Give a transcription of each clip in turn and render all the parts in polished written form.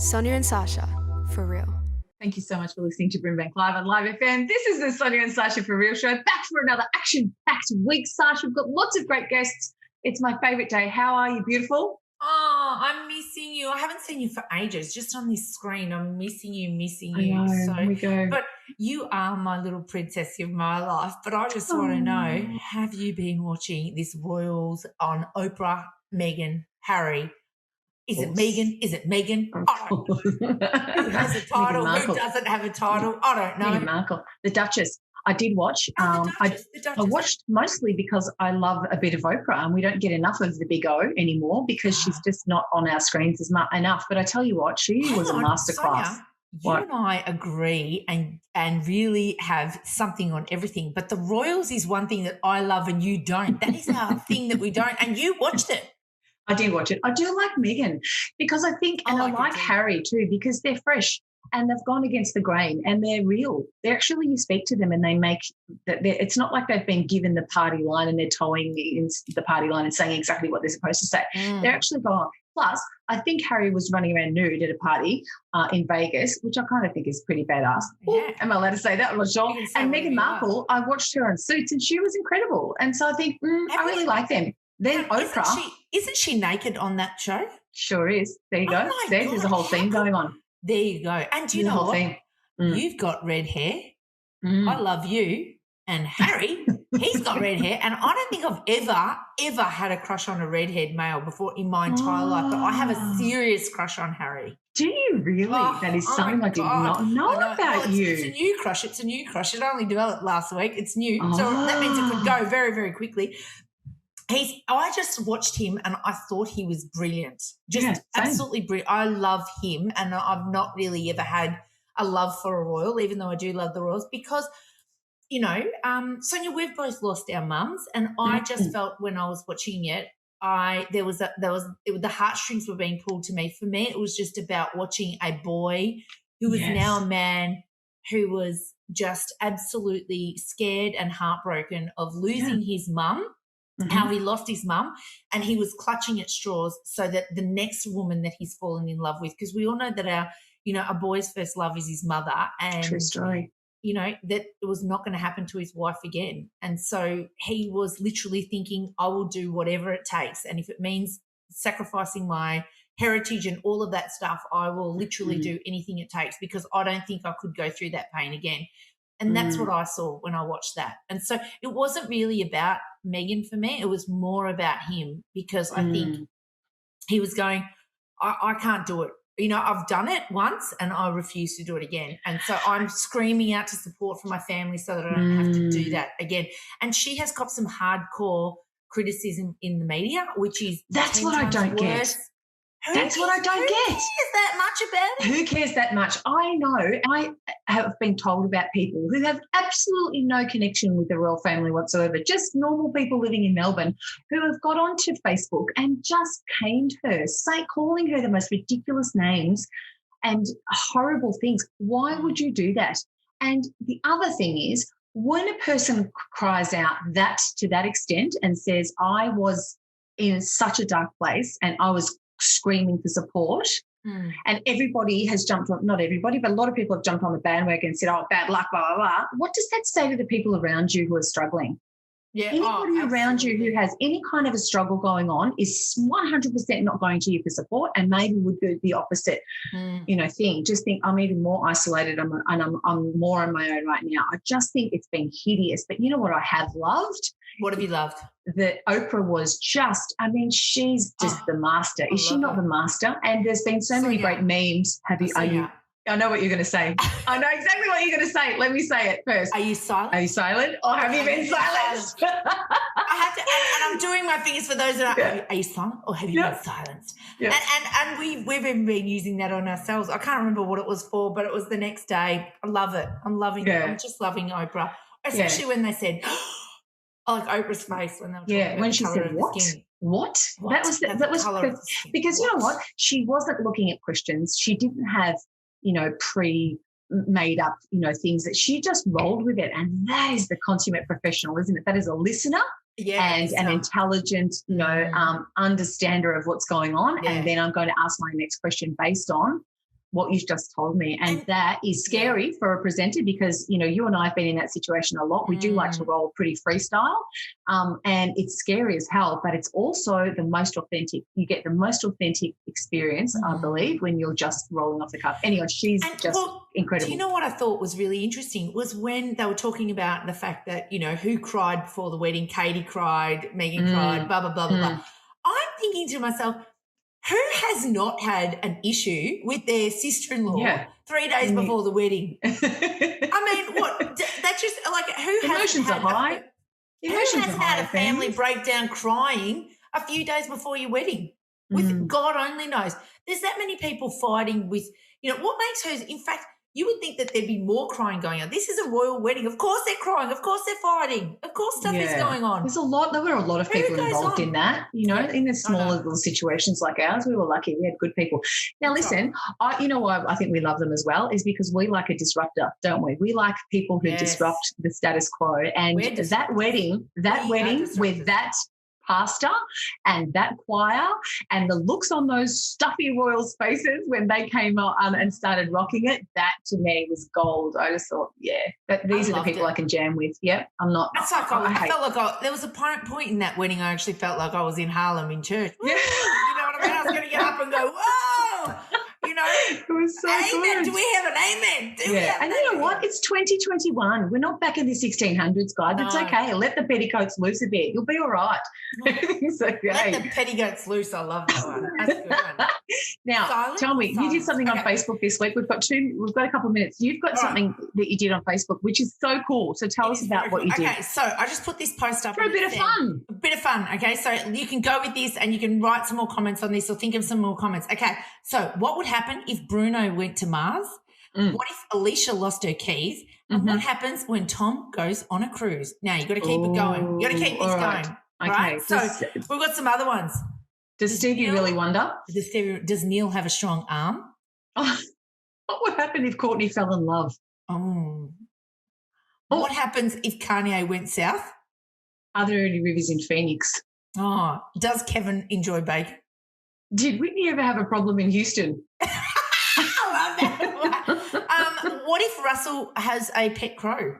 Sonia and Sacha, for real. Thank you so much for listening to BRIMBANK Live on Live FM. This is the Sonia and Sacha for Real show. Back for another action-packed week, Sacha. We've got lots of great guests. It's my favourite day. How are you, beautiful? Oh, I'm missing you. I haven't seen you for ages. Just on this screen, I'm missing you. I know, So, we go. but you are my little princess of my life. But I just want to know, have you been watching this Royals on Oprah, Meghan, Harry? Is it Meghan? Is it Meghan? I don't know. Who has a title? Who doesn't have a title? I don't know. Meghan Markle, the Duchess. I did watch. The I Duchess. watched mostly because I love a bit of Oprah, and we don't get enough of the Big O anymore because she's just not on our screens enough. But I tell you what, she was a masterclass. Sonia, you and I agree and really have something on everything. But the Royals is one thing that I love and you don't. That is our thing that we don't. And you watched it. I did watch it. I do like Meghan because I think, and I like Harry too, because they're fresh and they've gone against the grain and they're real. They're actually, you speak to them and they make that. It's not like they've been given the party line and they're towing the party line and saying exactly what they're supposed to say. They're actually gone. Plus, I think Harry was running around nude at a party in Vegas, which I kind of think is pretty badass. Yeah. Am I allowed to say that? I'm not sure. And Meghan Markle, I watched her on Suits and she was incredible. And so I think I really like them. Then Oprah. Isn't she naked on that show? Sure is. There you go. There's a whole theme going on. There you go. And do you know what? You've got red hair. I love you. And Harry, he's got red hair. And I don't think I've ever had a crush on a redhead male before in my entire life. But I have a serious crush on Harry. Do you really? That is something I did not know about you. It's a new crush. It only developed last week. It's new. So that means it could go very, very quickly. I just watched him and I thought he was brilliant. Absolutely brilliant. I love him and I've not really ever had a love for a royal, even though I do love the royals because, you know, Sonia, we've both lost our mums and I just felt when I was watching it, the heartstrings were being pulled to me. For me, it was just about watching a boy who was now a man who was just absolutely scared and heartbroken of losing his mum. How he lost his mum and he was clutching at straws so that the next woman that he's fallen in love with, because we all know that a boy's first love is his mother and, true story. You know, that it was not going to happen to his wife again. And so he was literally thinking, I will do whatever it takes. And if it means sacrificing my heritage and all of that stuff, I will literally do anything it takes because I don't think I could go through that pain again. And that's what I saw when I watched that. And so it wasn't really about Meghan for me. It was more about him because I think he was going, I can't do it. You know, I've done it once and I refuse to do it again. And so I'm screaming out to support for my family so that I don't have to do that again. And she has got some hardcore criticism in the media, which is that's what I don't get. That's what I don't get. Who cares that much about it? Who cares that much? I know. I have been told about people who have absolutely no connection with the royal family whatsoever, just normal people living in Melbourne who have got onto Facebook and just caned her, calling her the most ridiculous names and horrible things. Why would you do that? And the other thing is when a person cries out that to that extent and says, I was in such a dark place and I was screaming for support and everybody has jumped on, not everybody, but a lot of people have jumped on the bandwagon and said, oh, bad luck, blah, blah, blah. What does that say to the people around you who are struggling? Yeah, anybody around you who has any kind of a struggle going on is 100% not going to you for support and maybe would do the opposite, thing. Just think I'm even more isolated and I'm more on my own right now. I just think it's been hideous. But you know what I have loved? What have you loved? That Oprah was just, she's just the master. Is she not the master? And there's been so many great memes. I know what you're going to say. I know exactly what you're going to say. Let me say it first. Are you silent? Are you silent? Or have you been silent? I have to, and I'm doing my fingers for those that are you silent or have you been silenced? Yeah. And we've even been using that on ourselves. I can't remember what it was for, but it was the next day. I love it. I'm loving it. I'm just loving Oprah, especially when they said, like Oprah's face when they were talking about when the she colour said, of the what? skin. What? That was because you know what? She wasn't looking at questions. She didn't have, pre-made up, things that she just rolled with it. And that is the consummate professional, isn't it? That is a listener and an intelligent, understander of what's going on. Yeah. And then I'm going to ask my next question based on what you've just told me. And that is scary for a presenter because, you know, you and I have been in that situation a lot. We do like to roll pretty freestyle, and it's scary as hell, but it's also the most authentic. You get the most authentic experience, I believe, when you're just rolling off the cuff. Anyway, she's incredible. Do you know what I thought was really interesting was when they were talking about the fact that, you know, who cried before the wedding? Katie cried, Megan cried, blah, blah, blah, blah, blah. I'm thinking to myself, who has not had an issue with their sister-in-law 3 days before the wedding? I mean, what? That just like who Emotions are high. Who has had a family breakdown crying a few days before your wedding? With God only knows. There's that many people fighting with, you know, what makes her, in fact, you would think that there'd be more crying going on. This is a royal wedding. Of course they're crying. Of course they're fighting. Of course stuff is going on. There were a lot of people involved in that, you know, in the smaller little situations like ours. We were lucky. We had good people. Now, listen, you know why I think we love them as well is because we like a disruptor, don't we? We like people who disrupt the status quo. And that wedding with that pastor and that choir and the looks on those stuffy royals' faces when they came out and started rocking it, that to me was gold. I just thought, these are the people I can jam with. Yep, I'm not. That's like I felt like there was a point in that wedding I actually felt like I was in Harlem in church. Yeah. You know what I mean? I was going to get up and go, whoa! You know, it was so amen. good. Do we have an amen? And you know what? It's 2021. We're not back in the 1600s, guys. No. It's okay. Let the petticoats loose a bit. You'll be all right. Everything's okay. Let the petticoats loose. I love that one. That's a good one. Now, tell me, you did something on Facebook this week. We've got a couple of minutes. You've got something that you did on Facebook, which is so cool. So tell us about what you did. Okay, so I just put this post up for a bit of fun. A bit of fun. Okay, so you can go with this and you can write some more comments on this or think of some more comments. Okay, so what would happen if Bruno went to Mars? What if Alicia lost her keys? And what happens when Tom goes on a cruise? Now, you've got to keep it going. You've got to keep this going. Okay. Right? So we've got some other ones. Does Stevie really wonder? Does Neil have a strong arm? Oh, what would happen if Courtney fell in love? What happens if Kanye went south? Are there any rivers in Phoenix? Oh, does Kevin enjoy bacon? Did Whitney ever have a problem in Houston? I love that. What if Russell has a pet crow?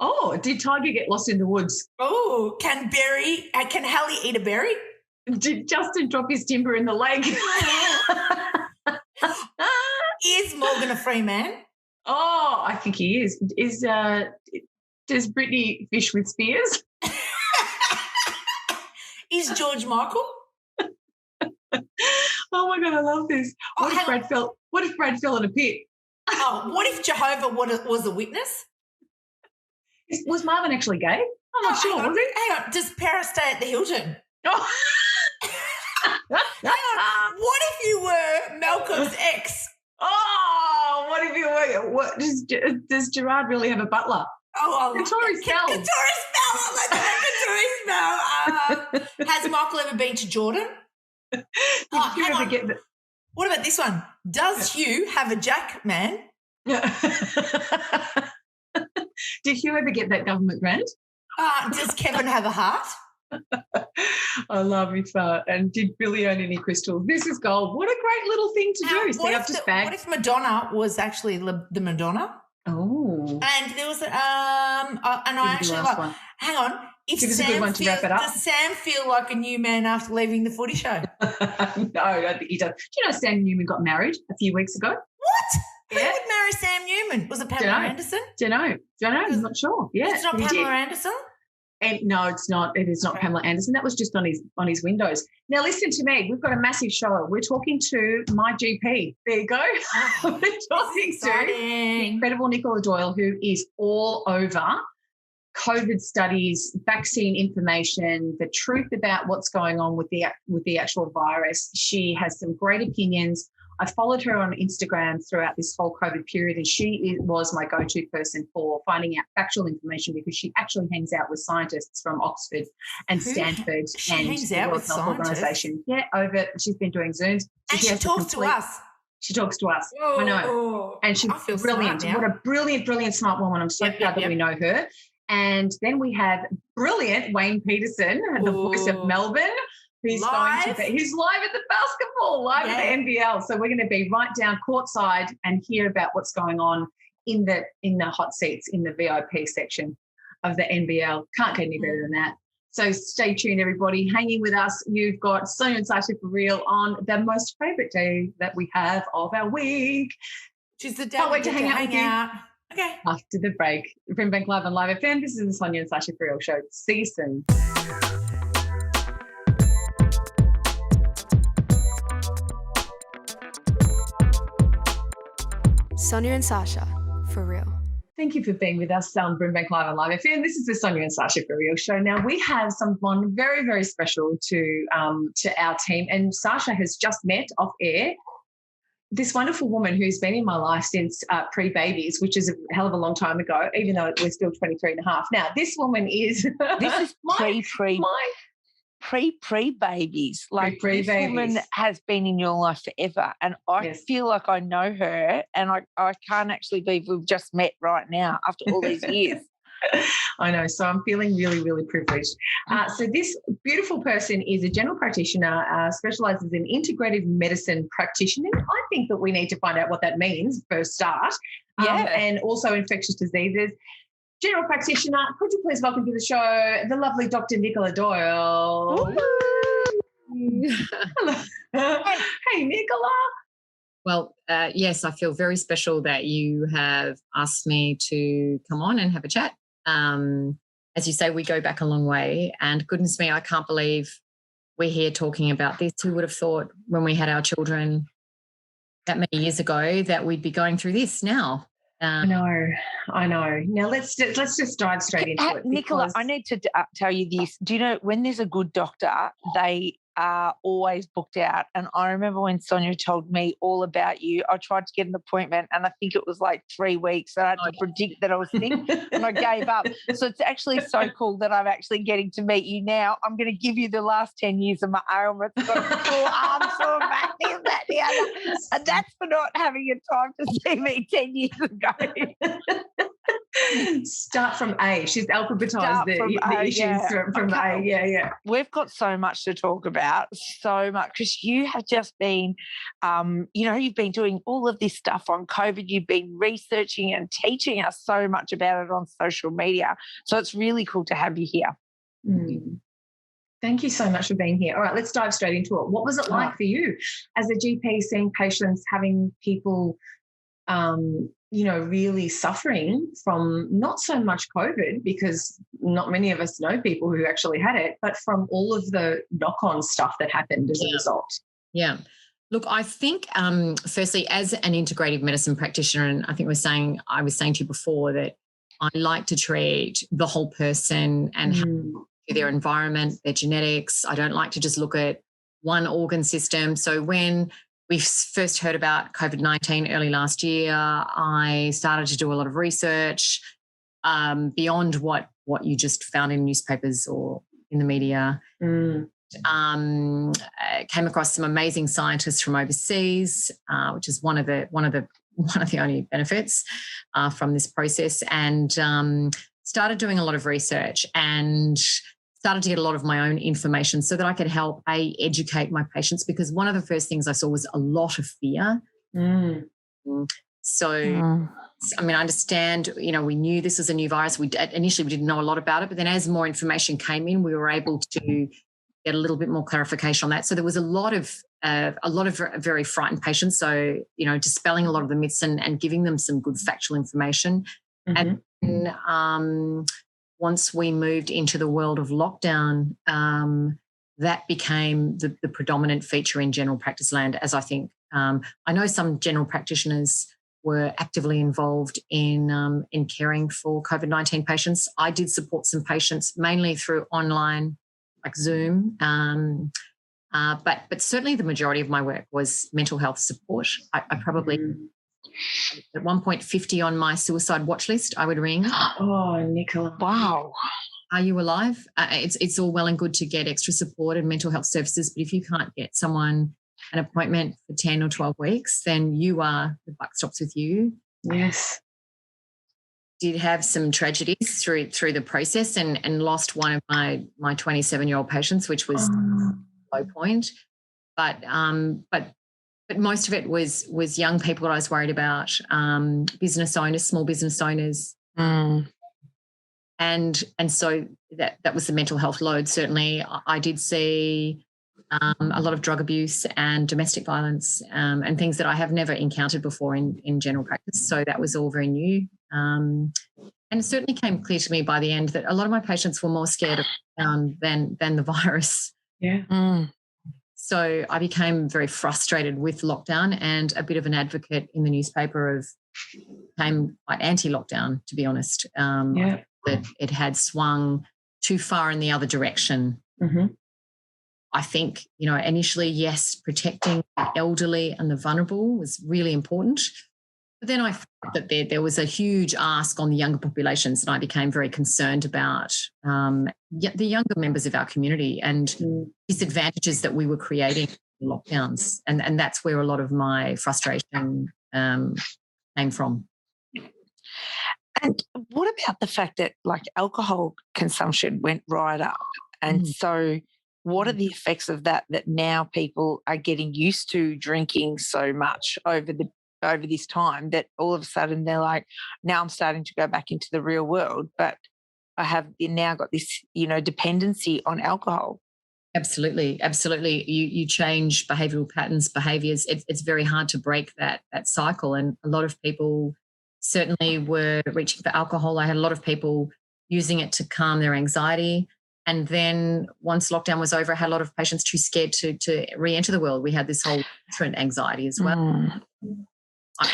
Oh, did Tiger get lost in the woods? Oh, can Hallie eat a berry? Did Justin drop his timber in the lake? Is Morgan a free man? Oh, I think he is. Does Britney fish with spears? Is George Michael? Oh my God, I love this. What if Brad fell in a pit? Oh, what if Jehovah was a witness? Was Marvin actually gay? I'm not sure. Was he? Hang on. Does Paris stay at the Hilton? Oh. Hang on. What if you were Malcolm's ex? Oh, what if you were? What does Gerard really have a butler? Oh, Katori Spell. Has Michael ever been to Jordan? Hang on. What about this one? Does Hugh have a jack man? Did Hugh ever get that government grant? Does Kevin have a heart? I love it. And did Billy own any crystals? This is gold. What a great little thing to do. What if Madonna was actually the Madonna? Oh. And there was hang on. Give us a good one to wrap it up. Does Sam feel like a new man after leaving the footy show? No, I don't think he does. Do you know Sam Newman got married a few weeks ago? What? Who would marry Sam Newman? Was it Pamela Anderson? Don't know. I'm not sure. Yeah. It's not Pamela Anderson? And no, it's not. It is not Pamela Anderson. That was just on his windows. Now, listen to me. We've got a massive show. We're talking to my GP. There you go. We're talking to the incredible Nicola Doyle, who is all over COVID studies, vaccine information, the truth about what's going on with the actual virus. She has some great opinions. I followed her on Instagram throughout this whole COVID period, and she was my go-to person for finding out factual information because she actually hangs out with scientists from Oxford and Stanford and the World Health Organization. Yeah, she's been doing Zooms. And she talks to us. She talks to us. Whoa. I know. And she's brilliant. What a brilliant, brilliant, smart woman. I'm so proud that we know her. And then we have brilliant Wayne Peterson, the voice of Melbourne. who's live. going to be, who's live at the basketball, live at the NBL. So we're going to be right down courtside and hear about what's going on in the hot seats in the VIP section of the NBL. Can't get any better than that. So stay tuned, everybody. Hanging with us, you've got Sonia and Sacha for real on the most favourite day that we have of our week. Which is the day Can't we wait to get hang out with you. Okay. After the break, BRIMBANK Live on Live FM. This is the Sonia and Sacha for real show. See you soon. Sonia and Sacha, for real. Thank you for being with us on BRIMBANK Live on Live FM. This is the Sonia and Sacha for real show. Now, we have someone very, very special to our team, and Sacha has just met off air this wonderful woman who's been in my life since pre-babies, which is a hell of a long time ago, even though we're still 23 and a half. Now, this woman is... This is pre-babies. Like, this woman has been in your life forever, and I feel like I know her, and I can't actually believe we've just met right now after all these years. I know, so I'm feeling really, really privileged. So this beautiful person is a general practitioner, specialises in integrative medicine practitioner. I think that we need to find out what that means for a start. And also infectious diseases. General practitioner, could you please welcome to the show the lovely Dr. Nicola Doyle. Hello. Hey, Nicola. Well, yes, I feel very special that you have asked me to come on and have a chat. As you say, we go back a long way, and goodness me, I can't believe we're here talking about this. Who would have thought when we had our children that many years ago that we'd be going through this now? I know. Now let's just dive straight into it. Nicola, I need to tell you this. Do you know when there's a good doctor, they are always booked out? And I remember when Sonia told me all about you, I tried to get an appointment, and I think it was like 3 weeks, and I had to predict that I was sick, and I gave up. So it's actually so cool that I'm actually getting to meet you now. I'm going to give you the last 10 years of my ailments. I've got a full arm, sore back, this, that, the other. And that's for not having a time to see me 10 years ago. Start from A. She's alphabetized the issues from A. Yeah. We've got so much to talk about, so much, because you have just been, you've been doing all of this stuff on COVID. You've been researching and teaching us so much about it on social media. So it's really cool to have you here. Thank you so much for being here. All right, let's dive straight into it. What was it like for you as a GP, seeing patients, having people really suffering from not so much COVID, because not many of us know people who actually had it, but from all of the knock-on stuff that happened as a result? Yeah. Look, I think firstly, as an integrative medicine practitioner, and I think I was saying to you before that I like to treat the whole person and their environment, their genetics. I don't like to just look at one organ system. So when we first heard about COVID-19 early last year, I started to do a lot of research beyond what you just found in newspapers or in the media. Came across some amazing scientists from overseas, which is one of the only benefits from this process, and started doing a lot of research and started to get a lot of my own information so that I could help educate my patients, because one of the first things I saw was a lot of fear. So, I mean, I understand, we knew this was a new virus. Initially we didn't know a lot about it, but then as more information came in, we were able to get a little bit more clarification on that. So there was a lot of very frightened patients. So, dispelling a lot of the myths and giving them some good factual information. And once we moved into the world of lockdown, that became the predominant feature in general practice land, as I think. I know some general practitioners were actively involved in caring for COVID-19 patients. I did support some patients mainly through online, like Zoom, but certainly the majority of my work was mental health support. I probably... At one point, 50 on my suicide watch list, I would ring. Oh, Nicola. Wow. Are you alive? It's all well and good to get extra support and mental health services, but if you can't get someone an appointment for 10 or 12 weeks, then the buck stops with you. Yes. Did have some tragedies through the process and lost one of my 27-year-old patients, which was low point. But most of it was young people that I was worried about, business owners, small business owners. And so that was the mental health load. Certainly, I did see a lot of drug abuse and domestic violence, and things that I have never encountered before in general practice. So that was all very new. And it certainly came clear to me by the end that a lot of my patients were more scared of than the virus. Yeah. So I became very frustrated with lockdown and a bit of an advocate in the newspaper became quite anti-lockdown, to be honest. That it had swung too far in the other direction. I think, initially, yes, protecting the elderly and the vulnerable was really important. But then I felt that there was a huge ask on the younger populations, and I became very concerned about the younger members of our community and disadvantages that we were creating in lockdowns. And that's where a lot of my frustration came from. And what about the fact that alcohol consumption went right up? And so what are the effects of that now people are getting used to drinking so much over this time that all of a sudden they're like, now I'm starting to go back into the real world, but I have now got this, dependency on alcohol. Absolutely. You change behavioural patterns, behaviours. It's very hard to break that cycle. And a lot of people certainly were reaching for alcohol. I had a lot of people using it to calm their anxiety. And then once lockdown was over, I had a lot of patients too scared to re-enter the world. We had this whole different anxiety as well. I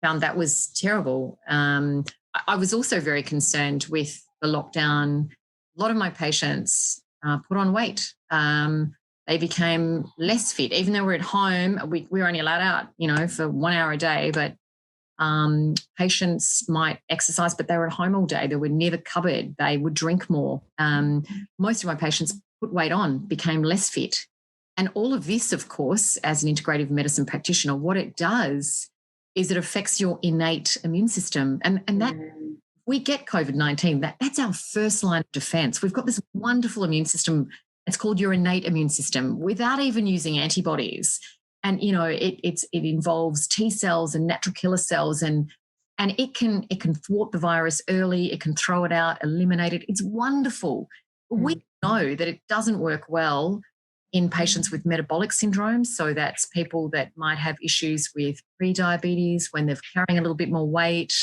found that was terrible. I was also very concerned with the lockdown. A lot of my patients put on weight. They became less fit. Even though we're at home, we were only allowed out, for 1 hour a day, but patients might exercise, but they were at home all day. They were near the cupboard. They would drink more. Most of my patients put weight on, became less fit. And all of this, of course, as an integrative medicine practitioner, what it does is it affects your innate immune system. And that we get COVID-19, that's our first line of defense. We've got this wonderful immune system. It's called your innate immune system without even using antibodies. And, it involves T cells and natural killer cells, and it can thwart the virus early. It can throw it out, eliminate it. It's wonderful. We know that it doesn't work well in patients with metabolic syndromes. So that's people that might have issues with pre-diabetes when they're carrying a little bit more weight.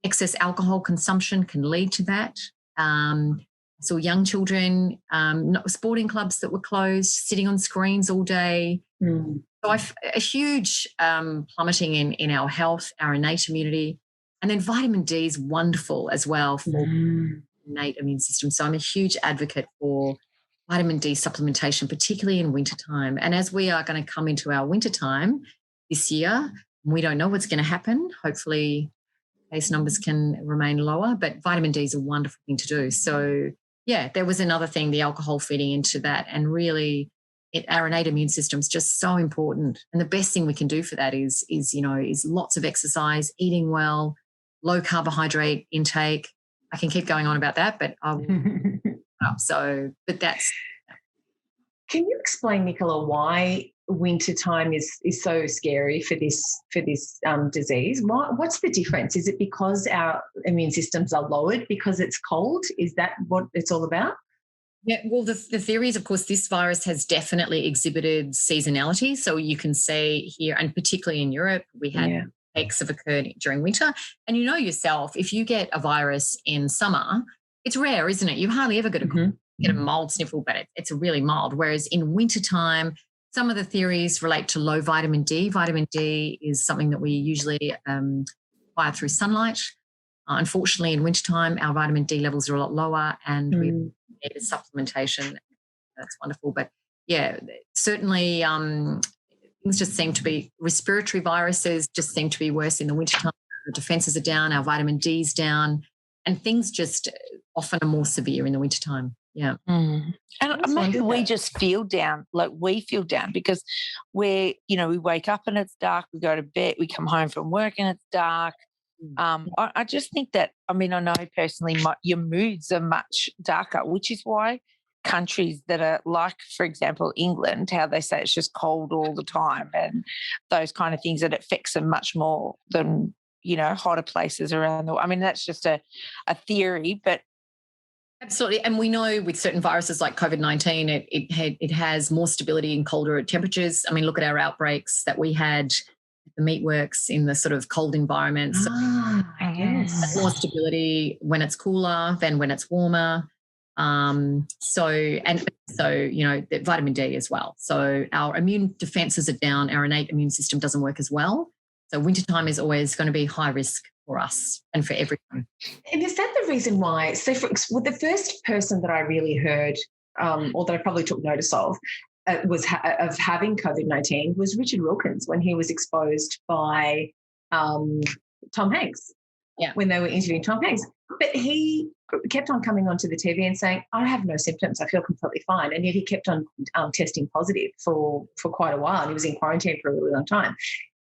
Excess alcohol consumption can lead to that. So young children, sporting clubs that were closed, sitting on screens all day. So a huge plummeting in our health, our innate immunity. And then vitamin D is wonderful as well for innate immune system. So I'm a huge advocate for vitamin D supplementation, particularly in wintertime. And as we are going to come into our wintertime this year, we don't know what's going to happen. Hopefully case numbers can remain lower, but vitamin D is a wonderful thing to do. So yeah, there was another thing, the alcohol feeding into that, and really our innate immune system is just so important. And the best thing we can do for that is lots of exercise, eating well, low carbohydrate intake. I can keep going on about that, but but that's. Can you explain, Nicola, why wintertime is so scary for this disease? What's the difference? Is it because our immune systems are lowered because it's cold? Is that what it's all about? Yeah, well, the theory is, of course, this virus has definitely exhibited seasonality. So you can see here, and particularly in Europe, we had peaks have occurred during winter. And you know yourself, if you get a virus in summer, it's rare, isn't it? You hardly ever get a mild sniffle, but it's really mild. Whereas in wintertime, some of the theories relate to low vitamin D. Vitamin D is something that we usually acquire through sunlight. Unfortunately, in wintertime, our vitamin D levels are a lot lower, and we need a supplementation. That's wonderful. But yeah, certainly things just seem to be, respiratory viruses just seem to be worse in the wintertime. The defenses are down, our vitamin D's down, and things just often are more severe in the wintertime. Yeah. And maybe we just feel down, we feel down because we wake up and it's dark, we go to bed, we come home from work and it's dark. I just think that, I know personally your moods are much darker, which is why countries that are like, for example, England, how they say it's just cold all the time and those kind of things, that it affects them much more than, you know, hotter places around the world. I mean, that's just a theory, but absolutely. And we know with certain viruses like COVID-19, it has more stability in colder temperatures. I mean, look at our outbreaks that we had at the meatworks in the sort of cold environments. Yes. More stability when it's cooler than when it's warmer. So, you know, the vitamin D as well. So our immune defenses are down. Our innate immune system doesn't work as well. So wintertime is always going to be high risk for us and for everyone. And is that the reason why? So, the first person that I really heard, or that I probably took notice of having COVID-19 was Richard Wilkins when he was exposed by Tom Hanks. Yeah. When they were interviewing Tom Hanks. But he kept on coming onto the TV and saying, I have no symptoms, I feel completely fine. And yet he kept on testing positive for quite a while. And he was in quarantine for a really long time.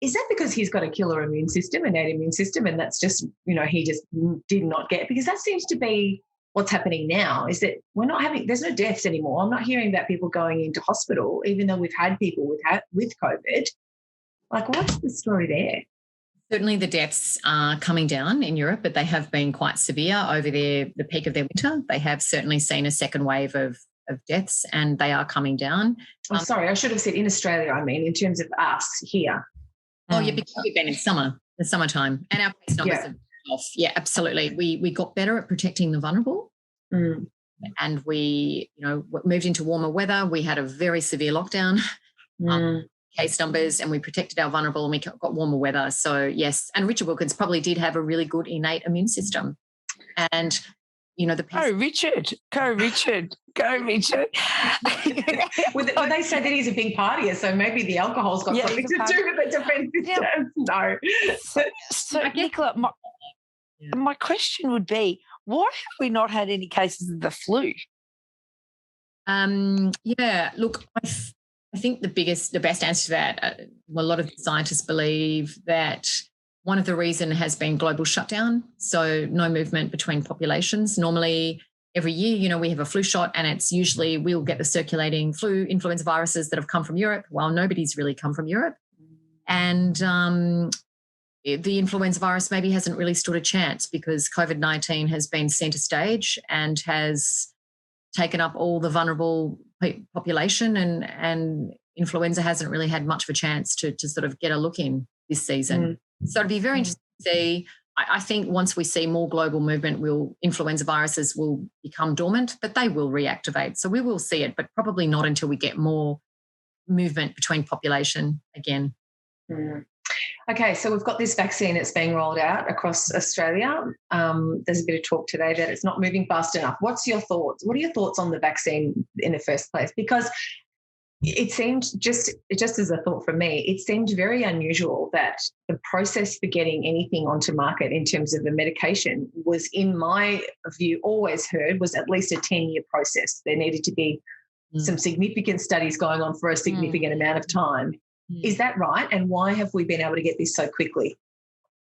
Is that because he's got a killer immune system, innate immune system, and that's just, you know, he just did not get? Because that seems to be what's happening now, is that there's no deaths anymore. I'm not hearing about people going into hospital, even though we've had people with COVID. Like, what's the story there? Certainly the deaths are coming down in Europe, but they have been quite severe over the peak of their winter. They have certainly seen a second wave of deaths, and they are coming down. I'm sorry, I should have said in Australia, I mean, in terms of us here. Oh, yeah, because we've been in the summertime, and our case numbers have off. Yeah, absolutely. We got better at protecting the vulnerable, and we, you know, moved into warmer weather. We had a very severe lockdown. Case numbers, and we protected our vulnerable, and we got warmer weather. So yes, and Richard Wilkins probably did have a really good innate immune system. And you know, Go Richard. Well, they say that he's a big partier, so maybe the alcohol's got something to do with the defense system. No. So Nicola, my question would be, why have we not had any cases of the flu? Yeah, look, I think the best answer to that, a lot of scientists believe that one of the reasons has been global shutdown, so no movement between populations. Normally, every year, you know, we have a flu shot, and it's usually we'll get the circulating flu, influenza viruses that have come from Europe, while nobody's really come from Europe. And the influenza virus maybe hasn't really stood a chance because COVID-19 has been centre stage and has taken up all the vulnerable population, and influenza hasn't really had much of a chance to sort of get a look in this season. So it'd be very interesting to see. I think once we see more global movement, influenza viruses will become dormant, but they will reactivate. So we will see it, but probably not until we get more movement between population again. Okay, so we've got this vaccine that's being rolled out across Australia. There's a bit of talk today that it's not moving fast enough. What's your thoughts? What are your thoughts on the vaccine in the first place? Because it seemed, just as a thought from me, it seemed very unusual that the process for getting anything onto market in terms of a medication was, in my view, always heard was at least a 10-year process. There needed to be some significant studies going on for a significant amount of time. Is that right? And why have we been able to get this so quickly?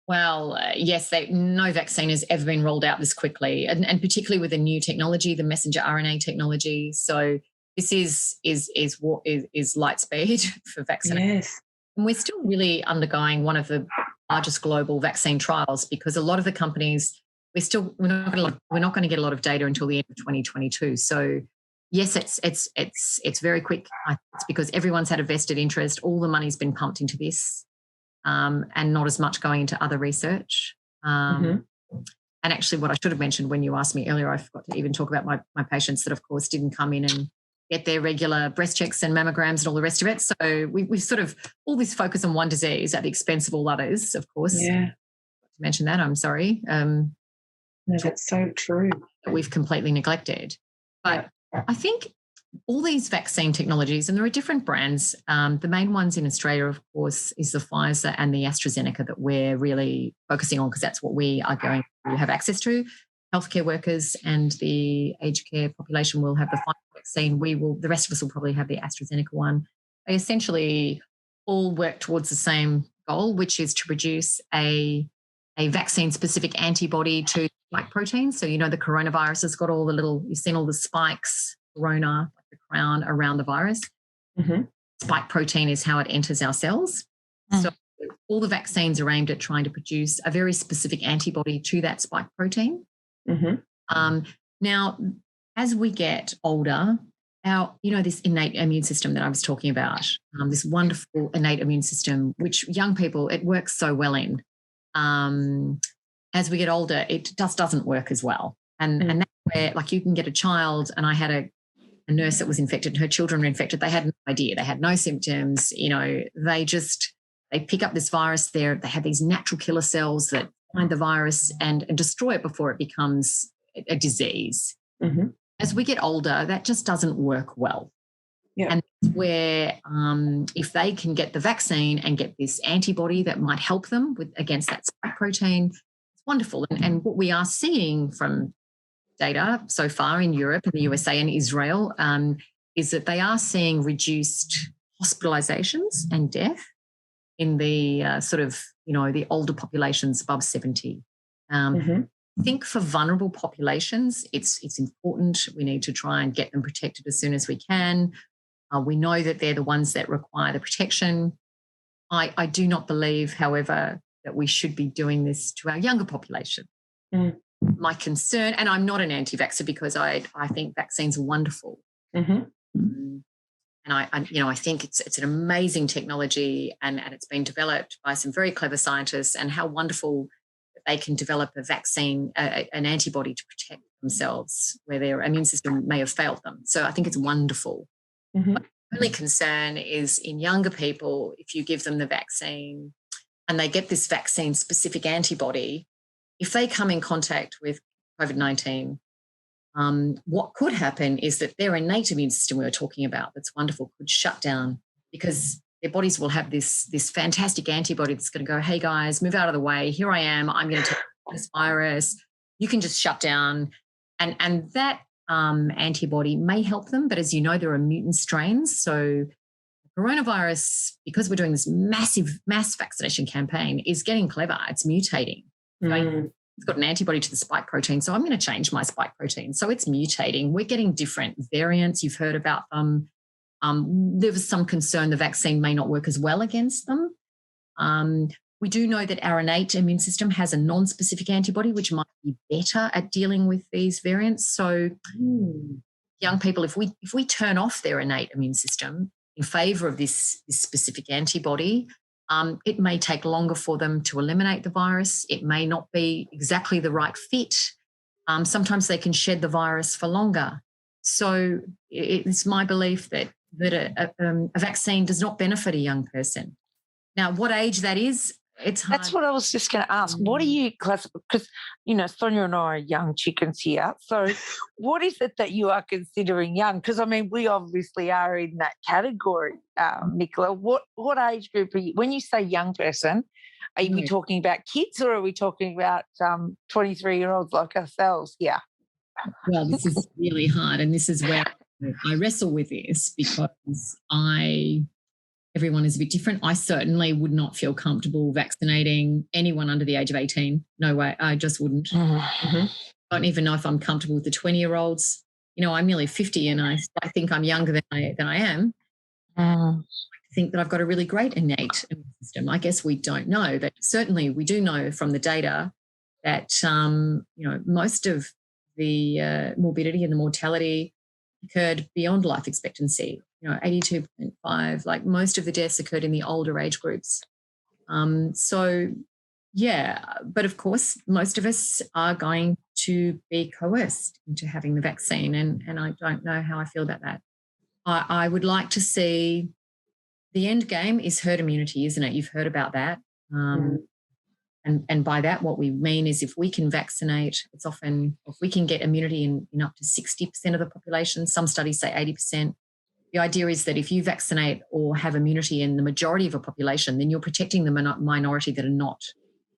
Well, yes, no vaccine has ever been rolled out this quickly, and particularly with the new technology, the messenger RNA technology. So this is light speed for vaccination. Yes. And we're still really undergoing one of the largest global vaccine trials because a lot of the companies, we're not going to get a lot of data until the end of 2022. So yes, it's very quick. It's because everyone's had a vested interest. All the money's been pumped into this, and not as much going into other research. And actually, what I should have mentioned when you asked me earlier, I forgot to even talk about my patients that, of course, didn't come in and get their regular breast checks and mammograms and all the rest of it. So we've sort of all this focus on one disease at the expense of all others, of course. Yeah. To mention that, I'm sorry. No, that's so true. That we've completely neglected. But I think all these vaccine technologies, and there are different brands. The main ones in Australia, of course, is the Pfizer and the AstraZeneca that we're really focusing on because that's what we are going to have access to. Healthcare workers and the aged care population will have the Pfizer vaccine. The rest of us will probably have the AstraZeneca one. They essentially all work towards the same goal, which is to produce a vaccine-specific antibody to spike proteins. So, you know, the coronavirus has got all the you've seen all the spikes corona, like the crown around the virus. Mm-hmm. Spike protein is how it enters our cells. So all the vaccines are aimed at trying to produce a very specific antibody to that spike protein. Mm-hmm. Now, as we get older, this innate immune system that I was talking about, this wonderful innate immune system, which young people, it works so well in. As we get older, it just doesn't work as well. And that's where, like, you can get a child, and I had a nurse that was infected, her children were infected. They had no idea. They had no symptoms. They pick up this virus there. They have these natural killer cells that find the virus and destroy it before it becomes a disease. Mm-hmm. As we get older, that just doesn't work well. Yeah. And that's where if they can get the vaccine and get this antibody that might help them against that spike protein, it's wonderful. And what we are seeing from data so far in Europe and the USA and Israel is that they are seeing reduced hospitalizations and death in the the older populations above 70. I think for vulnerable populations, it's important. We need to try and get them protected as soon as we can. We know that they're the ones that require the protection. I do not believe, however, that we should be doing this to our younger population. My concern, and I'm not an anti-vaxxer because I think vaccines are wonderful. And I think it's an amazing technology and it's been developed by some very clever scientists, and how wonderful that they can develop a vaccine, an antibody to protect themselves where their immune system may have failed them. So I think it's wonderful. My only concern is in younger people, if you give them the vaccine and they get this vaccine-specific antibody, if they come in contact with COVID-19, what could happen is that their innate immune system we were talking about, that's wonderful, could shut down, because their bodies will have this fantastic antibody that's going to go, hey, guys, move out of the way. Here I am. I'm going to take this virus. You can just shut down. And that antibody may help them. But as you know, there are mutant strains. So coronavirus, because we're doing this mass vaccination campaign, is getting clever. It's mutating. It's got an antibody to the spike protein, so I'm going to change my spike protein. So it's mutating. We're getting different variants. You've heard about them. There was some concern the vaccine may not work as well against them. We do know that our innate immune system has a non-specific antibody, which might be better at dealing with these variants. So young people, if we turn off their innate immune system in favour of this specific antibody, it may take longer for them to eliminate the virus. It may not be exactly the right fit. Sometimes they can shed the virus for longer. So it's my belief that a vaccine does not benefit a young person. Now, what age that is, it's hard. That's what I was just going to ask. What do you classify? Because, Sonia and I are young chickens here. So what is it that you are considering young? Because, we obviously are in that category, Nicola. What age group are you? When you say young person, are we talking about kids, or are we talking about 23-year-olds like ourselves? Yeah. Well, this is really hard, and this is where I wrestle with this, because everyone is a bit different. I certainly would not feel comfortable vaccinating anyone under the age of 18. No way. I just wouldn't. I don't even know if I'm comfortable with the 20-year-olds. I'm nearly 50 and I think I'm younger than I am. I think that I've got a really great innate immune system. I guess we don't know, but certainly we do know from the data that, most of the morbidity and the mortality occurred beyond life expectancy. 82.5, like most of the deaths occurred in the older age groups. So, yeah, but of course, most of us are going to be coerced into having the vaccine, and I don't know how I feel about that. I would like to see, the end game is herd immunity, isn't it? You've heard about that. And by that, what we mean is if we can vaccinate, it's often, if we can get immunity in up to 60% of the population, some studies say 80%. The idea is that if you vaccinate or have immunity in the majority of a population, then you're protecting the minority that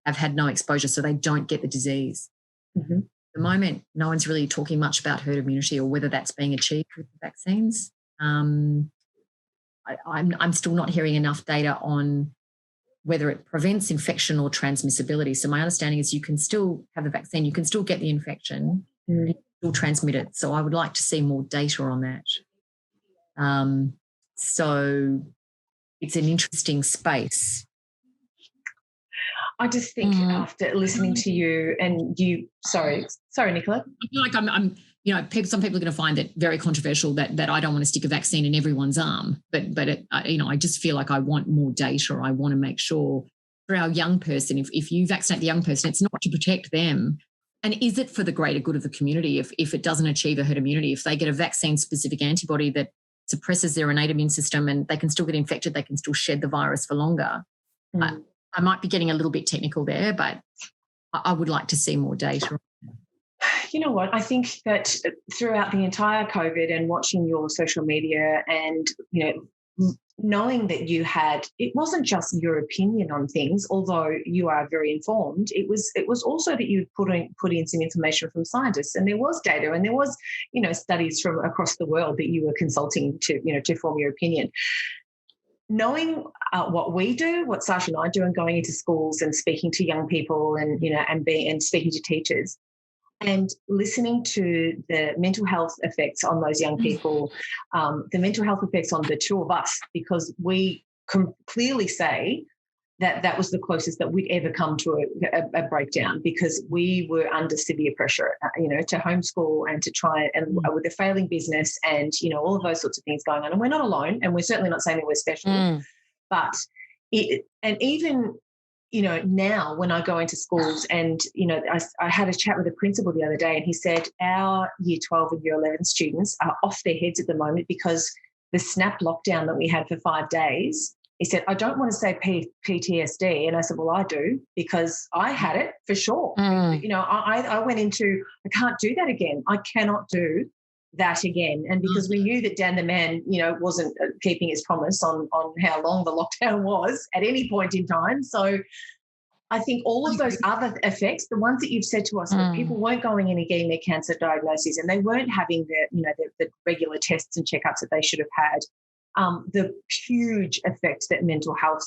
have had no exposure, so they don't get the disease. At the moment, no one's really talking much about herd immunity or whether that's being achieved with the vaccines. I'm still not hearing enough data on whether it prevents infection or transmissibility. So my understanding is you can still have the vaccine, you can still get the infection, still transmitted. So I would like to see more data on that. So it's an interesting space. I just think after listening to you and you, sorry, Nicola. I feel like I'm some people are going to find that very controversial that I don't want to stick a vaccine in everyone's arm, but I just feel like I want more data. I want to make sure for our young person, if you vaccinate the young person, it's not to protect them. And is it for the greater good of the community if it doesn't achieve a herd immunity? If they get a vaccine-specific antibody that suppresses their innate immune system and they can still get infected, they can still shed the virus for longer. I might be getting a little bit technical there, but I would like to see more data. You know what? I think that throughout the entire COVID and watching your social media and, knowing that you had, it wasn't just your opinion on things, although you are very informed, it was also that you put in some information from scientists, and there was data and there was, studies from across the world that you were consulting to form your opinion. Knowing what we do, what Sacha and I do, and going into schools and speaking to young people and speaking to teachers and listening to the mental health effects on those young people, the mental health effects on the two of us, because we can clearly say that was the closest that we'd ever come to a breakdown, because we were under severe pressure, to homeschool and to try and with a failing business and, all of those sorts of things going on. And we're not alone, and we're certainly not saying that we're special, but even now when I go into schools and, I had a chat with a principal the other day, and he said our year 12 and year 11 students are off their heads at the moment because the snap lockdown that we had for 5 days. He said, I don't want to say PTSD. And I said, well, I do, because I had it for sure. I went into, I can't do that again. I cannot do that again. And because we knew that Dan the man, wasn't keeping his promise on how long the lockdown was at any point in time. So I think all of those other effects, the ones that you've said to us, that people weren't going in and getting their cancer diagnoses, and they weren't having the regular tests and checkups that they should have had. The huge effect that mental health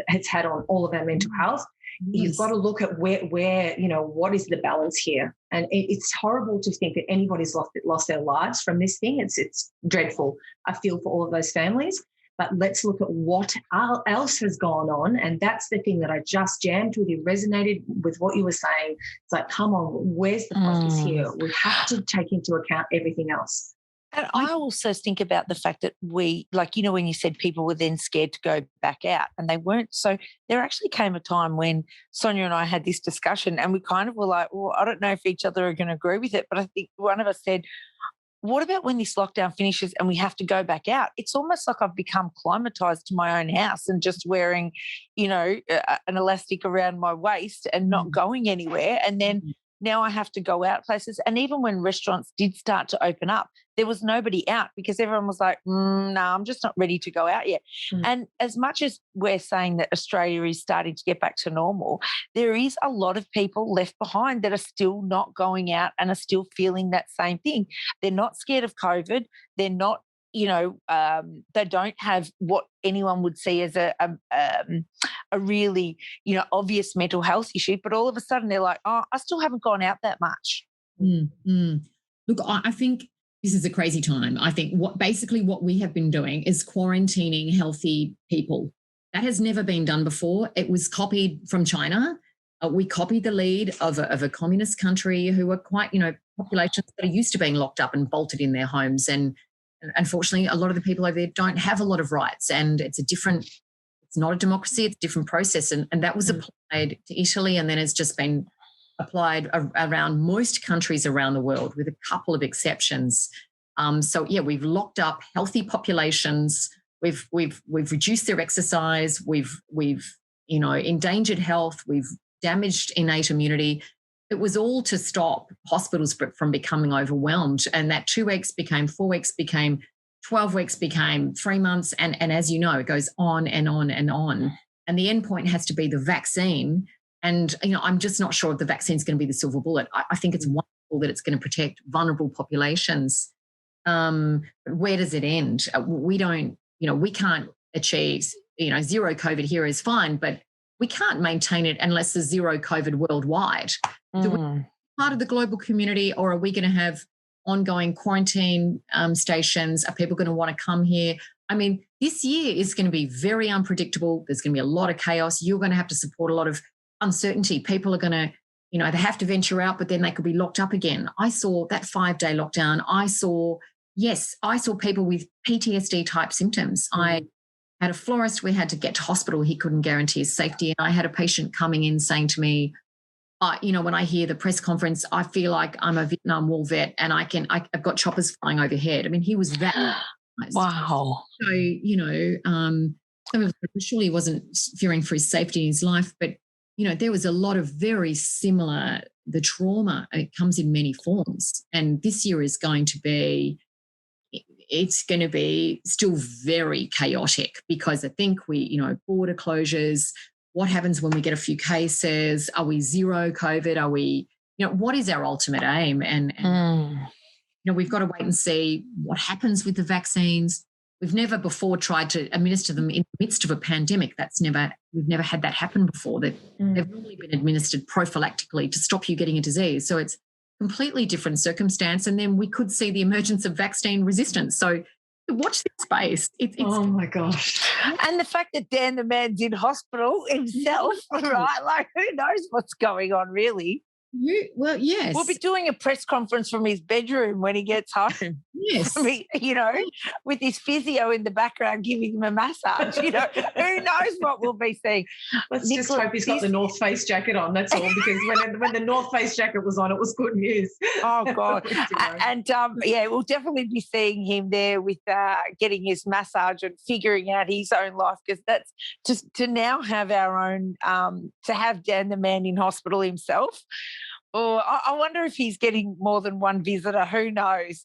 has had on all of our mental health. Yes. You've got to look at where what is the balance here, and it's horrible to think that anybody's lost their lives from this thing. It's dreadful. I feel for all of those families, but let's look at what else has gone on, and that's the thing that I just jammed with you, resonated with what you were saying. It's like, come on, where's the focus here? We have to take into account everything else. And I also think about the fact that we, when you said people were then scared to go back out, and they weren't. So there actually came a time when Sonia and I had this discussion, and we kind of were like, well, I don't know if each other are going to agree with it, but I think one of us said, what about when this lockdown finishes and we have to go back out? It's almost like I've become climatized to my own house and just wearing, an elastic around my waist and not going anywhere. And then now I have to go out places. And even when restaurants did start to open up, there was nobody out because everyone was like, no, I'm just not ready to go out yet. And as much as we're saying that Australia is starting to get back to normal, there is a lot of people left behind that are still not going out and are still feeling that same thing. They're not scared of COVID. They're not, they don't have what anyone would see as a really, obvious mental health issue, but all of a sudden they're like, oh, I still haven't gone out that much. Look, I think this is a crazy time. I think what we have been doing is quarantining healthy people. That has never been done before. It was copied from China. We copied the lead of a communist country who are quite, populations that are used to being locked up and bolted in their homes. And unfortunately, a lot of the people over there don't have a lot of rights, and it's not a democracy, it's a different process. And that was applied to Italy, and then it's just been applied around most countries around the world with a couple of exceptions. We've locked up healthy populations. We've reduced their exercise. We've endangered health. We've damaged innate immunity. It was all to stop hospitals from becoming overwhelmed. And that 2 weeks became 4 weeks, became 12 weeks, became 3 months. And as you know, it goes on and on and on. And the end point has to be the vaccine. And, I'm just not sure if the vaccine is going to be the silver bullet. I think it's wonderful that it's going to protect vulnerable populations. But where does it end? We don't, we can't achieve, zero COVID here is fine, but we can't maintain it unless there's zero COVID worldwide. Do we part of the global community, or are we going to have ongoing quarantine stations? Are people going to want to come here? I mean, this year is going to be very unpredictable. There's going to be a lot of chaos. You're going to have to support a lot of uncertainty. People are going to, they have to venture out, but then they could be locked up again. I saw that 5-day lockdown. I saw people with PTSD type symptoms. I had a florist we had to get to hospital. He couldn't guarantee his safety. And I had a patient coming in saying to me, when I hear the press conference, I feel like I'm a Vietnam War vet and I've got choppers flying overhead. I mean, he was that. Wow. So, surely he wasn't fearing for his safety in his life, but, there was a lot of very similar, the trauma, it comes in many forms. And this year is going to be, it's going to be still very chaotic because I think border closures, what happens when we get a few cases? Are we zero COVID? Are we, what is our ultimate aim? And we've got to wait and see what happens with the vaccines. We've never before tried to administer them in the midst of a pandemic. We've never had that happen before. They've normally been administered prophylactically to stop you getting a disease. So it's completely different circumstance. And then we could see the emergence of vaccine resistance. So watch this space. Oh my gosh. And the fact that Dan the man's in hospital himself, right? Like, who knows what's going on, really? Well, yes. We'll be doing a press conference from his bedroom when he gets home. Yes. I mean, with his physio in the background giving him a massage. Who knows what we'll be seeing. Let's just hope he's got the North Face jacket on, that's all, because when the North Face jacket was on, it was good news. Oh, God. And, we'll definitely be seeing him there with getting his massage and figuring out his own life, because that's just to now have our own, to have Dan the man in hospital himself. Oh, I wonder if he's getting more than one visitor. Who knows?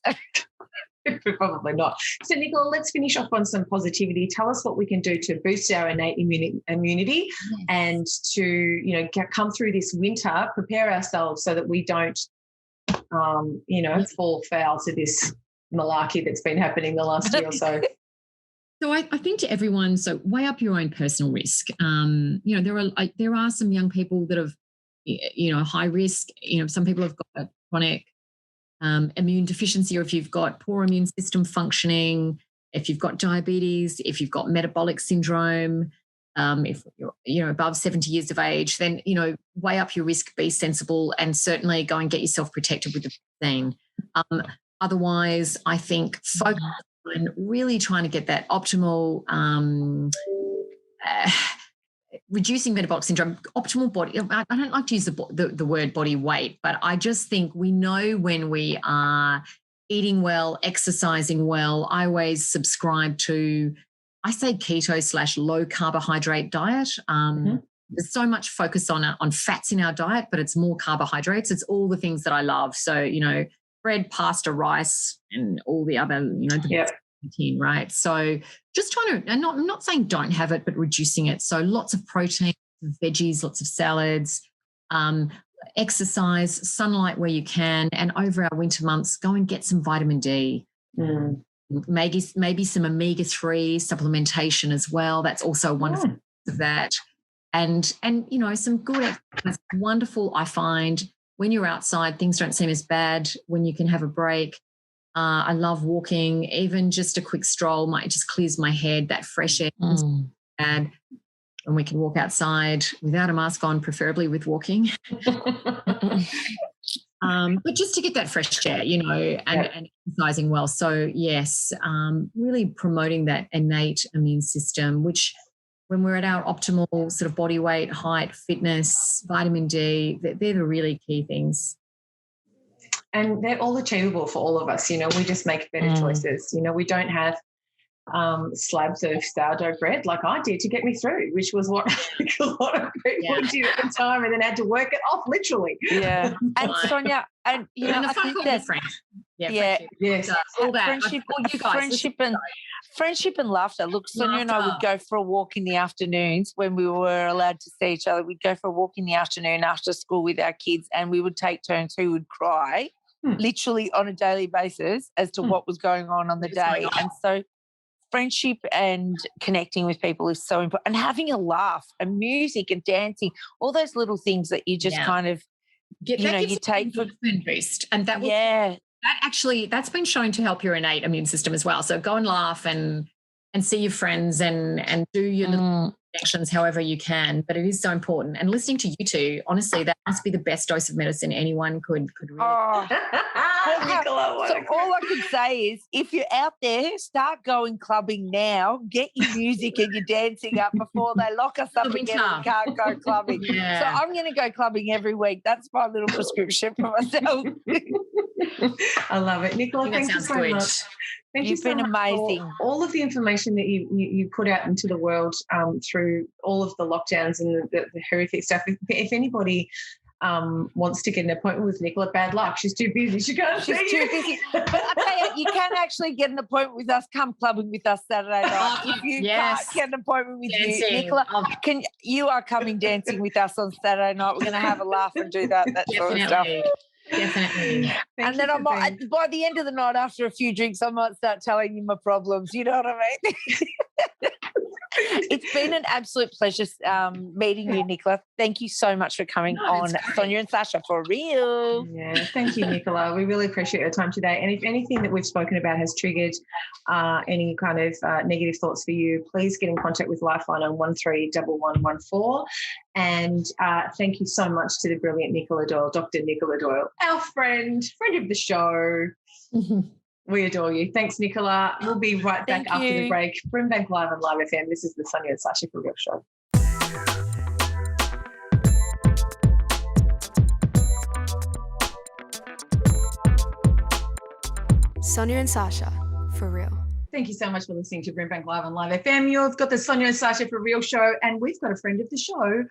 Probably not. So, Nicole, let's finish off on some positivity. Tell us what we can do to boost our innate immunity and to, come through this winter, prepare ourselves so that we don't, fall foul to this malarkey that's been happening the last year or so. So I think to everyone, so weigh up your own personal risk. There are some young people that have, high risk. Some people have got a chronic immune deficiency, or if you've got poor immune system functioning, if you've got diabetes, if you've got metabolic syndrome, if you're above 70 years of age, then, weigh up your risk, be sensible, and certainly go and get yourself protected with the vaccine. Otherwise, I think focus on really trying to get that optimal reducing metabolic syndrome, optimal body. I don't like to use the word body weight, but I just think we know when we are eating well, exercising well. I always subscribe to, I say keto / low carbohydrate diet. There's so much focus on fats in our diet, but it's more carbohydrates. It's all the things that I love. So, bread, pasta, rice, and all the other, right? So just trying to, and I'm not saying don't have it, but reducing it. So lots of protein, veggies, lots of salads, exercise, sunlight where you can, and over our winter months, go and get some vitamin D. Maybe some omega-3 supplementation as well. That's also wonderful of that. And some good exercise. Wonderful, I find, when you're outside, things don't seem as bad when you can have a break. I love walking. Even just a quick stroll just clears my head. That fresh air is bad. And we can walk outside without a mask on, preferably with walking. But just to get that fresh air, and exercising well. So, yes, really promoting that innate immune system, which when we're at our optimal sort of body weight, height, fitness, vitamin D, they're the really key things. And they're all achievable for all of us. We just make better choices. We don't have slabs of sourdough bread like I did to get me through, which was what a lot of people did at the time, and then had to work it off literally. Yeah. And Sonia, and I think that all that friendship and laughter. Look, Sonia and I would go for a walk in the afternoons when we were allowed to see each other. We'd go for a walk in the afternoon after school with our kids, and we would take turns who would cry literally on a daily basis as to what was going on the day. And so friendship and connecting with people is so important, and having a laugh and music and dancing, all those little things that you just kind of you take for boost, and that will that's been shown to help your innate immune system as well. So go and laugh and see your friends and do your little connections however you can. But it is so important. And listening to you two, honestly, that must be the best dose of medicine anyone could really. Oh. Nicola, So all I can say is, if you're out there, start going clubbing now. Get your music and your dancing up before they lock us up It'll be again tough. and can't go clubbing. Yeah. So I'm going to go clubbing every week. That's my little prescription for myself. I love it. Nicola, I think thank you that so sounds good. much. Thank You've you so been much for amazing. all of the information that you put out into the world through all of the lockdowns and the horrific stuff. If anybody wants to get an appointment with Nicola, bad luck. She's too busy. She can't She's see too you. busy. But I tell you, you can actually get an appointment with us. Come clubbing with us Saturday night. If you Yes. can't get an appointment with Dancing. you, Nicola, you are coming dancing with us on Saturday night. We're going to have a laugh and do that sort of stuff. Definitely. And then by the end of the night, after a few drinks, I might start telling you my problems. You know what I mean? It's been an absolute pleasure meeting you, Nicola. Thank you so much for coming on Sonia and Sacha for real. Yeah, thank you, Nicola. We really appreciate your time today. And if anything that we've spoken about has triggered any kind of negative thoughts for you, please get in contact with Lifeline on 131114. And thank you so much to the brilliant Nicola Doyle, Dr. Nicola Doyle, our friend of the show. We adore you. Thanks, Nicola. We'll be right back after the break. BRIMBANK Live on Live FM. This is the Sonia and Sacha for Real show. Sonia and Sacha, for real. Thank you so much for listening to BRIMBANK Live on Live FM. You've got the Sonia and Sacha for Real show, and we've got a friend of the show.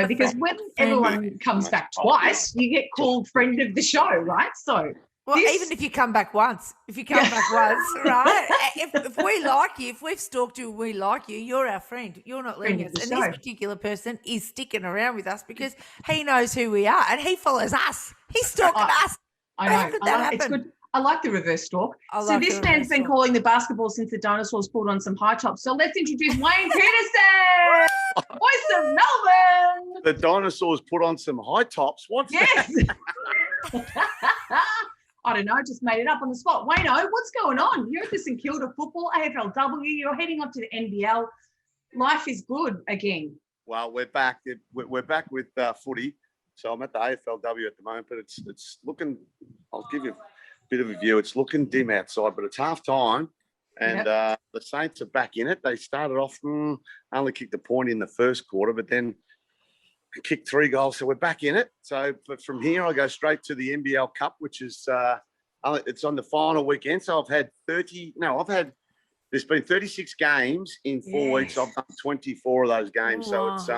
Because when everyone comes back twice, you get called friend of the show, right? So, even if you come back once, right? If we like you, if we've stalked you and we like you, you're our friend. You're not leaving us. And this particular person is sticking around with us because he knows who we are and he follows us. He's stalking us. I know. How could that happen? It's good. I like the reverse stalk. So this man's been calling the basketball since the dinosaurs pulled on some high tops. So let's introduce Wayne Peterson, voice of Melbourne. The dinosaurs put on some high tops. What's that? I don't know. I just made it up on the spot. Wayno, what's going on? You're at the St Kilda football, AFLW. You're heading up to the NBL. Life is good again. Well, we're back. We're back with footy. So I'm at the AFLW at the moment, but it's looking. I'll give you a bit of a view. It's looking dim outside, but it's half time, and the Saints are back in it. They started off only kicked a point in the first quarter, but then kicked 3 goals, so we're back in it. So, but from here, I go straight to the NBL Cup, which is it's on the final weekend. So there's been 36 games in 4 weeks. I've done 24 of those games, so it's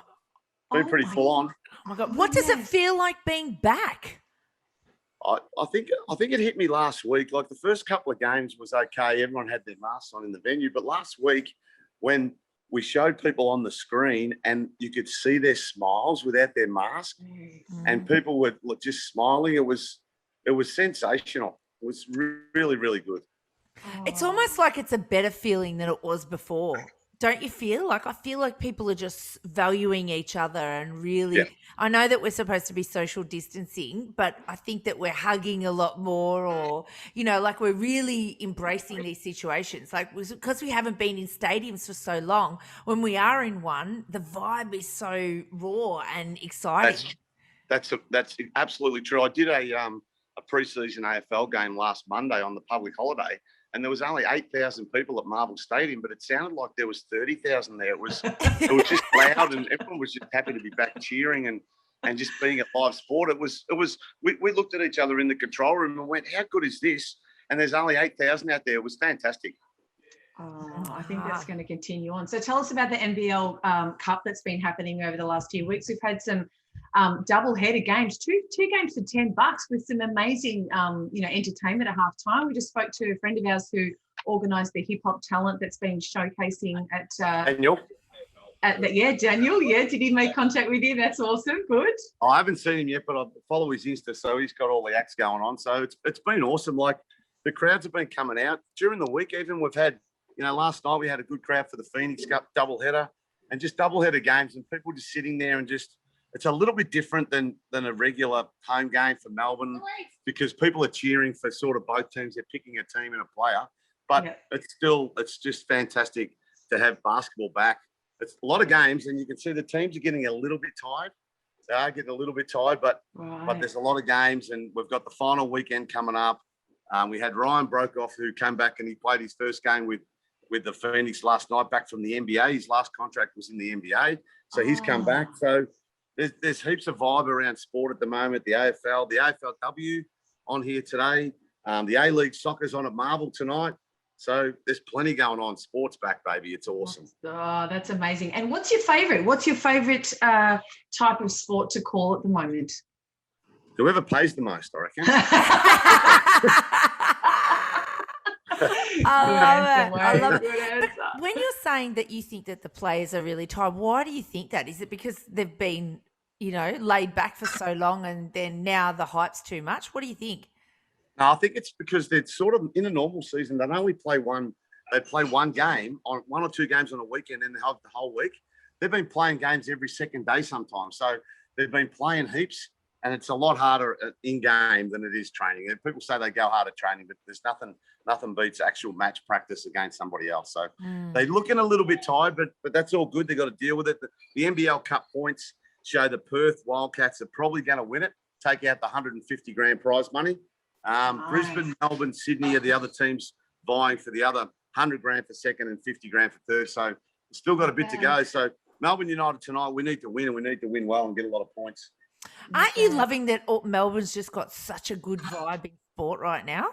been pretty full on. Oh my God! What does it feel like being back? I think it hit me last week. Like the first couple of games was okay. Everyone had their masks on in the venue, but last week when we showed people on the screen and you could see their smiles without their mask and people were just smiling. It was sensational. It was really, really good. It's almost like it's a better feeling than it was before. Don't you feel? Like I feel like people are just valuing each other and really I know that we're supposed to be social distancing, but I think that we're hugging a lot more or, like we're really embracing these situations. Like because we haven't been in stadiums for so long, when we are in one, the vibe is so raw and exciting. That's absolutely true. I did a pre-season AFL game last Monday on the public holiday. And there was only 8,000 people at Marvel Stadium, but it sounded like there was 30,000 there. It was just loud, and everyone was just happy to be back cheering and just being at live sport. We looked at each other in the control room and went, "How good is this?" And there's only 8,000 out there. It was fantastic. I think that's going to continue on. So tell us about the NBL Cup that's been happening over the last few weeks. We've had some double-header games, two games for $10 with some amazing, entertainment at halftime. We just spoke to a friend of ours who organised the hip-hop talent that's been showcasing at Daniel. Daniel. Yeah, did he make contact with you? That's awesome. Good. I haven't seen him yet, but I follow his Insta, so he's got all the acts going on. So it's been awesome. Like the crowds have been coming out during the week. Even we've had, last night we had a good crowd for the Phoenix Cup doubleheader and just doubleheader games, and people just sitting there and just it's a little bit different than a regular home game for Melbourne because people are cheering for sort of both teams. They're picking a team and a player, but it's just fantastic to have basketball back. It's a lot of games, and you can see the teams are getting a little bit tired. They are getting a little bit tired, but there's a lot of games, and we've got the final weekend coming up. We had Ryan Brokoff, who came back and he played his first game with the Phoenix last night, back from the NBA. His last contract was in the NBA, so he's come back. So there's heaps of vibe around sport at the moment. The AFL, the AFLW on here today. The A-League soccer's on at Marvel tonight. So there's plenty going on. Sports back, baby. It's awesome. Oh, that's amazing. And what's your favourite? What's your favourite type of sport to call at the moment? Whoever pays the most, I reckon. I love it. But when you're saying that you think that the players are really tired, why do you think that? Is it because they've been, laid back for so long and then now the hype's too much? What do you think? No, I think it's because they're sort of in a normal season. They only play one game on 1 or 2 games on a weekend and they have the whole week. They've been playing games every second day sometimes. So they've been playing heaps. And it's a lot harder in game than it is training. And people say they go hard at training, but there's nothing beats actual match practice against somebody else. So they're looking a little bit tired, but that's all good. They've got to deal with it. The NBL Cup points show the Perth Wildcats are probably going to win it, take out the 150 grand prize money. Brisbane, Melbourne, Sydney are the other teams vying for the other 100 grand for second and 50 grand for third. So we've still got a bit to go. So Melbourne United tonight, we need to win, and we need to win well and get a lot of points. Aren't you loving that Melbourne's just got such a good vibe in sport right now?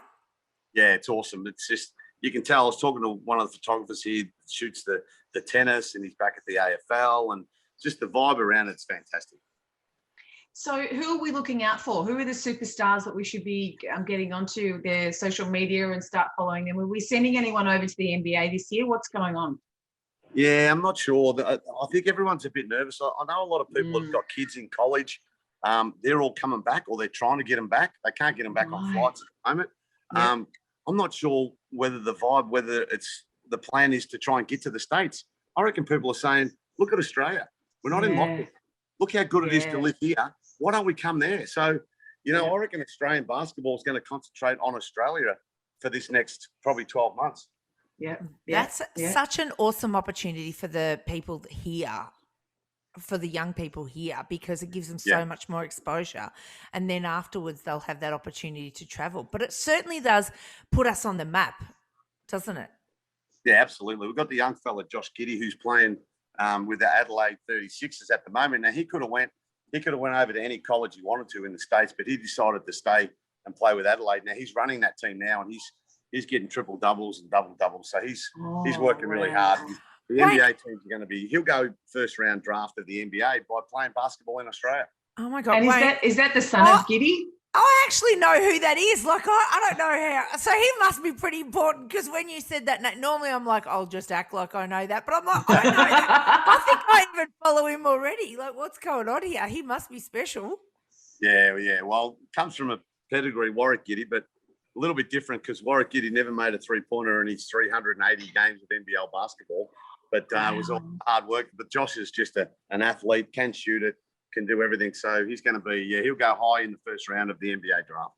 Yeah, it's awesome. It's just, you can tell. I was talking to one of the photographers here, shoots the tennis, and he's back at the AFL, and just the vibe around it's fantastic. So who are we looking out for? Who are the superstars that we should be getting onto their social media and start following them? Are we sending anyone over to the NBA this year? What's going on? Yeah, I'm not sure. I think everyone's a bit nervous. I know a lot of people have got kids in college. They're all coming back, or they're trying to get them back. They can't get them back on flights at the moment. I'm not sure whether it's the plan is to try and get to the States. I reckon people are saying, look at Australia. We're not in lockdown. Look how good it is to live here. Why don't we come there? So, I reckon Australian basketball is going to concentrate on Australia for this next probably 12 months. That's such an awesome opportunity for the people here, for the young people here, because it gives them so much more exposure. And then afterwards they'll have that opportunity to travel. But it certainly does put us on the map, doesn't it? Yeah, absolutely. We've got the young fella, Josh Giddey, who's playing with the Adelaide 36ers at the moment. Now, he could have went over to any college he wanted to in the States, but he decided to stay and play with Adelaide. Now, he's running that team now, and he's getting triple doubles and double doubles. So he's working really hard. And the NBA teams are going to be, he'll go first round draft of the NBA by playing basketball in Australia. Oh my God. And is that the son of Giddey? I actually know who that is. Like, I don't know how. So he must be pretty important, because when you said that, normally I'm like, I'll just act like I know that. But I'm like, I don't know that. I think I even follow him already. Like, what's going on here? He must be special. Yeah. Well, comes from a pedigree, Warwick Giddey, but a little bit different because Warwick Giddey never made a three-pointer in his 380 games of NBL basketball. But it was all hard work. But Josh is just an athlete, can shoot it, can do everything. So he's going to be, he'll go high in the first round of the NBA draft.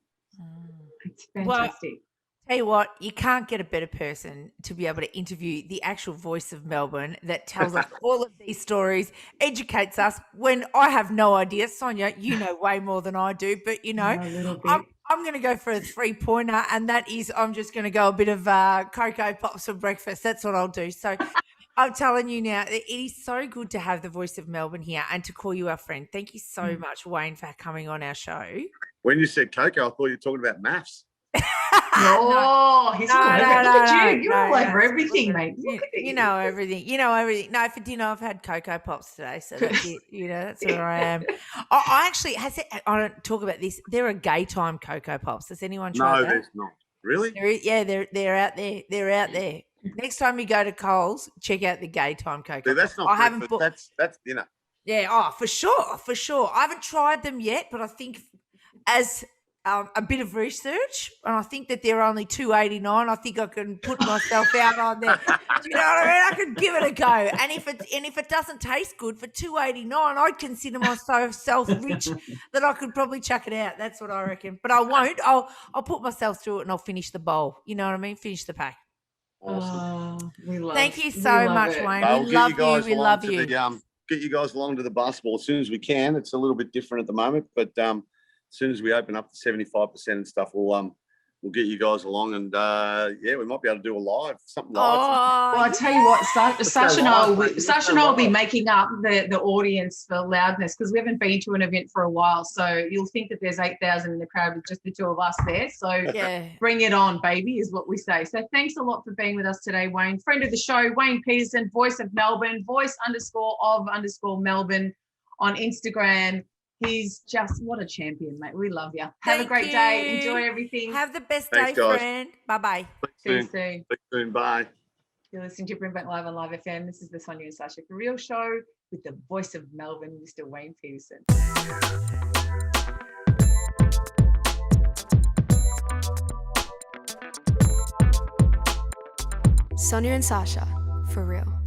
It's fantastic. Tell you what, you can't get a better person to be able to interview the actual voice of Melbourne that tells us all of these stories, educates us when I have no idea. Sonia, you know way more than I do, but I'm going to go for a 3-pointer, and that is I'm just going to go a bit of Cocoa Pops for breakfast. That's what I'll do. So I'm telling you now, it is so good to have the voice of Melbourne here and to call you our friend. Thank you so much, Wayne, for coming on our show. When you said Cocoa, I thought you were talking about maths. He's all over. Look at you. You're all over everything, mate. You know everything. You know everything. No, for dinner I've had Cocoa Pops today, so that's it. That's where I am. I actually I don't talk about this. There are gay time Cocoa Pops. Has anyone tried that? No, there's not. Really? They're out there. They're out there. Next time you go to Coles, check out the gay time Cocoa. Dude, that's not. I haven't. That's dinner. Yeah. Oh, for sure. I haven't tried them yet, but I think as a bit of research, and I think that they're only $2.89. I think I can put myself out on there. Do you know what I mean? I could give it a go, and if it doesn't taste good for $2.89, I'd consider myself rich that I could probably chuck it out. That's what I reckon. But I won't. I'll put myself through it, and I'll finish the bowl. You know what I mean? Finish the pack. Awesome. Thank you so much, it. Wayne. I'll We get love you guys you. We along love to you. get you guys along to the basketball as soon as we can. It's a little bit different at the moment, but as soon as we open up to 75% and stuff, we'll get you guys along, and we might be able to do something live. Well, I tell you what, Sacha and I will be making up the audience for loudness, because we haven't been to an event for a while. So you'll think that there's 8,000 in the crowd with just the two of us there. So bring it on, baby, is what we say. So thanks a lot for being with us today, Wayne. Friend of the show, Wayne Peterson, voice of Melbourne, voice_of_Melbourne on Instagram. He's just, what a champion, mate. We love you. Have a great day. Enjoy everything. Have the best Thanks, day, guys. friend. Bye-bye. See you soon. Speak soon. Bye. You're listening to BRIMBANK Live on Live FM. This is the Sonia and Sacha For Real show with the voice of Melbourne, Mr. Wayne Peterson. Sonia and Sacha, For Real.